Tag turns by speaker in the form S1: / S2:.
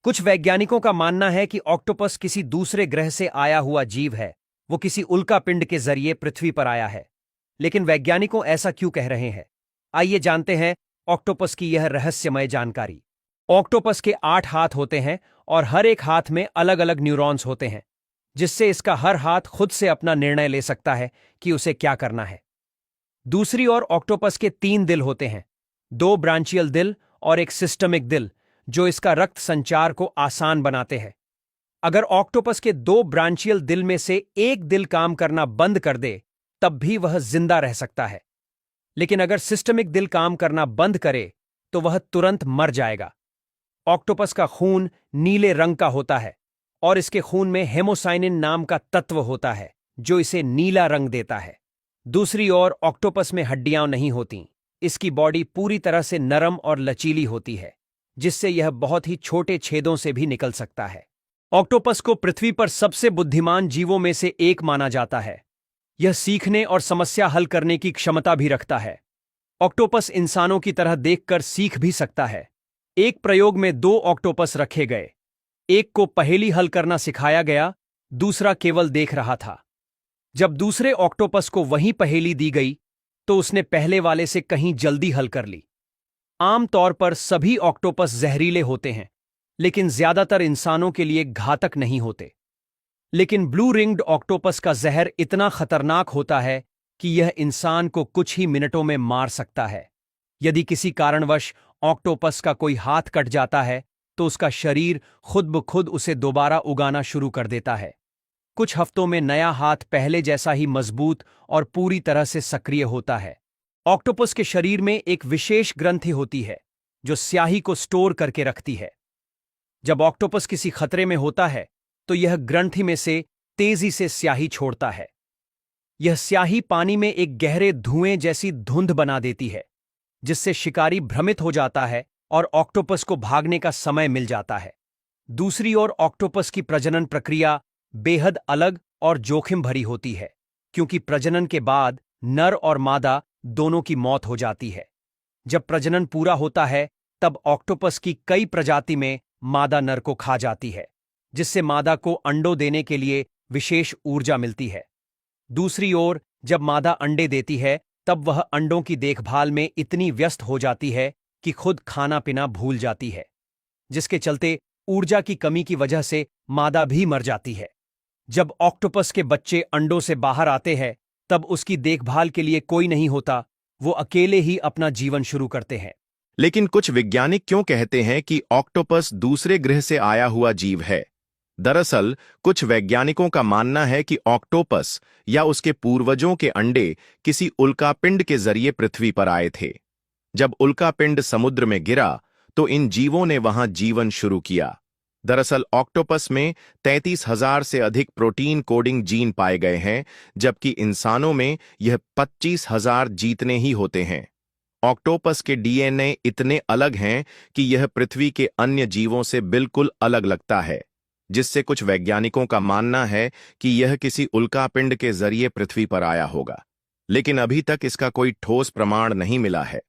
S1: कुछ वैज्ञानिकों का मानना है कि ऑक्टोपस किसी दूसरे ग्रह से आया हुआ जीव है। वो किसी उल्कापिंड के जरिए पृथ्वी पर आया है। लेकिन वैज्ञानिकों ऐसा क्यों कह रहे हैं? आइए जानते हैं ऑक्टोपस की यह रहस्यमय जानकारी। ऑक्टोपस के 8 हाथ होते हैं और हर एक हाथ में अलग अलग न्यूरॉन्स होते हैं, जिससे इसका हर हाथ खुद से अपना निर्णय ले सकता है कि उसे क्या करना है। दूसरी ओर ऑक्टोपस के 3 दिल होते हैं, 2 ब्रांचियल दिल और एक सिस्टमिक दिल, जो इसका रक्त संचार को आसान बनाते हैं। अगर ऑक्टोपस के 2 ब्रांचियल दिल में से एक दिल काम करना बंद कर दे, तब भी वह जिंदा रह सकता है। लेकिन अगर सिस्टमिक दिल काम करना बंद करे, तो वह तुरंत मर जाएगा। ऑक्टोपस का खून नीले रंग का होता है और इसके खून में हेमोसाइनिन नाम का तत्व होता है, जो इसे नीला रंग देता है। दूसरी ओर ऑक्टोपस में हड्डियां नहीं होती। इसकी बॉडी पूरी तरह से नरम और लचीली होती है, जिससे यह बहुत ही छोटे छेदों से भी निकल सकता है। ऑक्टोपस को पृथ्वी पर सबसे बुद्धिमान जीवों में से एक माना जाता है। यह सीखने और समस्या हल करने की क्षमता भी रखता है। ऑक्टोपस इंसानों की तरह देखकर सीख भी सकता है। एक प्रयोग में 2 ऑक्टोपस रखे गए। एक को पहेली हल करना सिखाया गया, दूसरा केवल देख रहा था। जब दूसरे ऑक्टोपस को वही पहेली दी गई, तो उसने पहले वाले से कहीं जल्दी हल कर ली। आमतौर पर सभी ऑक्टोपस जहरीले होते हैं, लेकिन ज्यादातर इंसानों के लिए घातक नहीं होते। लेकिन ब्लू रिंग्ड ऑक्टोपस का जहर इतना खतरनाक होता है कि यह इंसान को कुछ ही मिनटों में मार सकता है। यदि किसी कारणवश ऑक्टोपस का कोई हाथ कट जाता है, तो उसका शरीर खुद ब खुद उसे दोबारा उगाना शुरू कर देता है। कुछ हफ्तों में नया हाथ पहले जैसा ही मजबूत और पूरी तरह से सक्रिय होता है। ऑक्टोपस के शरीर में एक विशेष ग्रंथि होती है, जो स्याही को स्टोर करके रखती है। जब ऑक्टोपस किसी खतरे में होता है, तो यह ग्रंथि में से तेजी से स्याही छोड़ता है। यह स्याही पानी में एक गहरे धुएं जैसी धुंध बना देती है, जिससे शिकारी भ्रमित हो जाता है और ऑक्टोपस को भागने का समय मिल जाता है। दूसरी ओर ऑक्टोपस की प्रजनन प्रक्रिया बेहद अलग और जोखिम भरी होती है, क्योंकि प्रजनन के बाद नर और मादा दोनों की मौत हो जाती है। जब प्रजनन पूरा होता है, तब ऑक्टोपस की कई प्रजाति में मादा नर को खा जाती है, जिससे मादा को अंडों देने के लिए विशेष ऊर्जा मिलती है। दूसरी ओर जब मादा अंडे देती है, तब वह अंडों की देखभाल में इतनी व्यस्त हो जाती है कि खुद खाना पीना भूल जाती है, जिसके चलते ऊर्जा की कमी की वजह से मादा भी मर जाती है। जब ऑक्टोपस के बच्चे अंडों से बाहर आते हैं, तब उसकी देखभाल के लिए कोई नहीं होता। वो अकेले ही अपना जीवन शुरू करते हैं।
S2: लेकिन कुछ वैज्ञानिक क्यों कहते हैं कि ऑक्टोपस दूसरे ग्रह से आया हुआ जीव है? दरअसल कुछ वैज्ञानिकों का मानना है कि ऑक्टोपस या उसके पूर्वजों के अंडे किसी उल्कापिंड के जरिए पृथ्वी पर आए थे। जब उल्कापिंड समुद्र में गिरा, तो इन जीवों ने वहां जीवन शुरू किया। दरअसल ऑक्टोपस में 33,000 से अधिक प्रोटीन कोडिंग जीन पाए गए हैं, जबकि इंसानों में यह 25,000 जीतने ही होते हैं। ऑक्टोपस के डीएनए इतने अलग हैं कि यह पृथ्वी के अन्य जीवों से बिल्कुल अलग लगता है, जिससे कुछ वैज्ञानिकों का मानना है कि यह किसी उल्कापिंड के जरिए पृथ्वी पर आया होगा। लेकिन अभी तक इसका कोई ठोस प्रमाण नहीं मिला है।